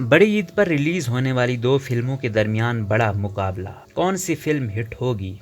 बड़ी ईद पर रिलीज होने वाली दो फिल्मों के दरमियान बड़ा मुकाबला, कौन सी फिल्म हिट होगी।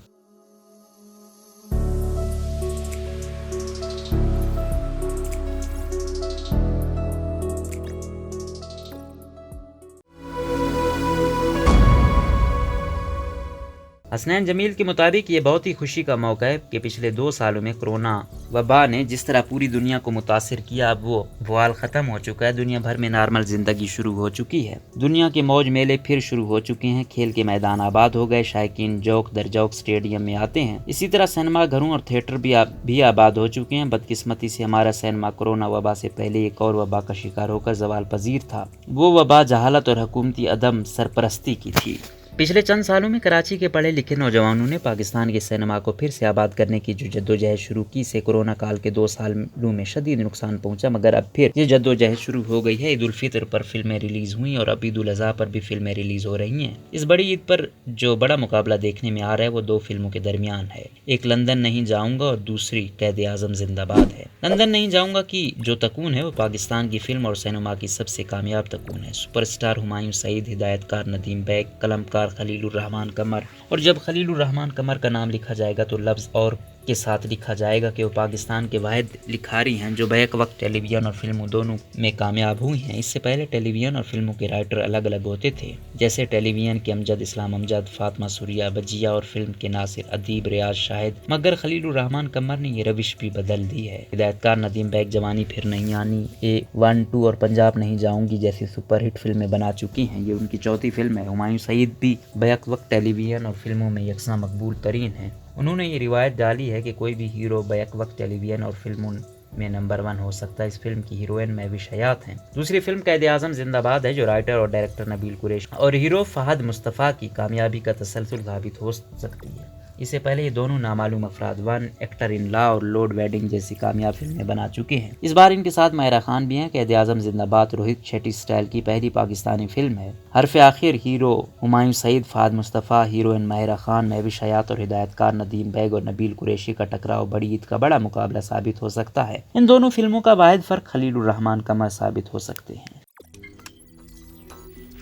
हसनैन जमील के मुताबिक ये बहुत ही खुशी का मौका है कि पिछले 2 सालों में कोरोना वबा ने जिस तरह पूरी दुनिया को मुतासिर किया, अब वो बवाल ख़त्म हो चुका है। दुनिया भर में नॉर्मल ज़िंदगी शुरू हो चुकी है। दुनिया के मौज मेले फिर शुरू हो चुके हैं। खेल के मैदान आबाद हो गए। शायकीन जौक दर जौक स्टेडियम में आते हैं। इसी तरह सिनेमा घरों और थिएटर भी आबाद हो चुके हैं। बदकिस्मती से हमारा सिनेमा कोरोना वबा से पहले एक और वबा का शिकार होकर जवाल पजीर था। वो वबा जहालत और हुकूमती अदम सरपरस्ती की थी। पिछले चंद सालों में कराची के पढ़े लिखे नौजवानों ने पाकिस्तान के सिनेमा को फिर से आबाद करने की जो जद्दोजहद शुरू की, से कोरोना काल के 2 सालों में शदीद नुकसान पहुंचा, मगर अब फिर ये जद्दोजहद शुरू हो गई है। ईद उल फितर पर फिल्में रिलीज हुई और अब ईद उल अज़हा पर भी फिल्में रिलीज हो रही हैं। इस बड़ी ईद पर जो बड़ा मुकाबला देखने में आ रहा है वो 2 फिल्मों के दरमियान है। एक लंदन नहीं जाऊंगा और दूसरी कैद आज़म जिंदाबाद है। लंदन नहीं जाऊंगा की जो तकून है वो पाकिस्तान की फिल्म और सिनेमा की सबसे कामयाब तकून है। सुपरस्टार हुमायूं सईद, हिदायतकार नदीम बैग, कलमकार खलीलुर रहमान कमर, और जब खलीलुर रहमान कमर का नाम लिखा जाएगा तो लफ्ज़ और के साथ लिखा जाएगा कि वो पाकिस्तान के वाहिद लिखारी हैं जो बैक वक्त टेलीविज़न और फिल्मों दोनों में कामयाब हुई हैं। इससे पहले टेलीविज़न और फिल्मों के राइटर अलग अलग होते थे, जैसे टेलीविज़न के अमजद इस्लाम अमजद, फातिमा सूरिया बजिया, और फिल्म के नासिर अदीब रियाज शाहिद। मगर खलीलुर रहमान कमर ने ये रविश भी बदल दी है। हिदायतकार नदीम बैग जवानी फिर नहीं आनी, A1, 2 और पंजाब नहीं जाऊंगी जैसी सुपरहिट फिल्में बना चुकी हैं। ये उनकी चौथी फिल्म है। हुमायूं सईद भी बैक वक्त टेलीविज़न और फिल्मों में यकसा मकबूल तरीन है। उन्होंने ये रिवायत डाली है कि कोई भी हीरो बैक वक्त टेलीविज़न और फिल्मों में नंबर 1 हो सकता है। इस फिल्म की हीरोइन महविश हयात हैं। दूसरी फिल्म कैद आज़म जिंदाबाद है जो राइटर और डायरेक्टर नबील कुरैशी और हीरो फहद मुस्तफ़ा की कामयाबी का तसलसल साबित हो सकती है। इससे पहले ये दोनों नामालूम अफराद 1 एक्टर इन लॉ और लोड वेडिंग जैसी कामयाब फिल्में बना चुके हैं। इस बार इनके साथ माहिरा खान भी हैं। कैद आज़म जिंदाबाद रोहित शेट्टी स्टाइल की पहली पाकिस्तानी फिल्म है। हरफ आखिर हीरो हुमायूं सईद, फहद मुस्तफ़ा, हीरोइन माहिरा खान, महविश हयात और हिदायतकार नदीम बैग और नबील कुरैशी का टकराव बड़ी ईद का बड़ा मुकाबला साबित हो सकता है। इन दोनों फिल्मों का वाहिद फर्क खलीलुर रहमान कमर साबित हो सकते हैं।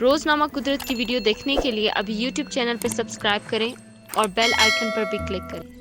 रोजनामा कुदरत की वीडियो देखने के लिए अभी YouTube चैनल पर सब्सक्राइब करें और बेल आइकन पर भी क्लिक करें।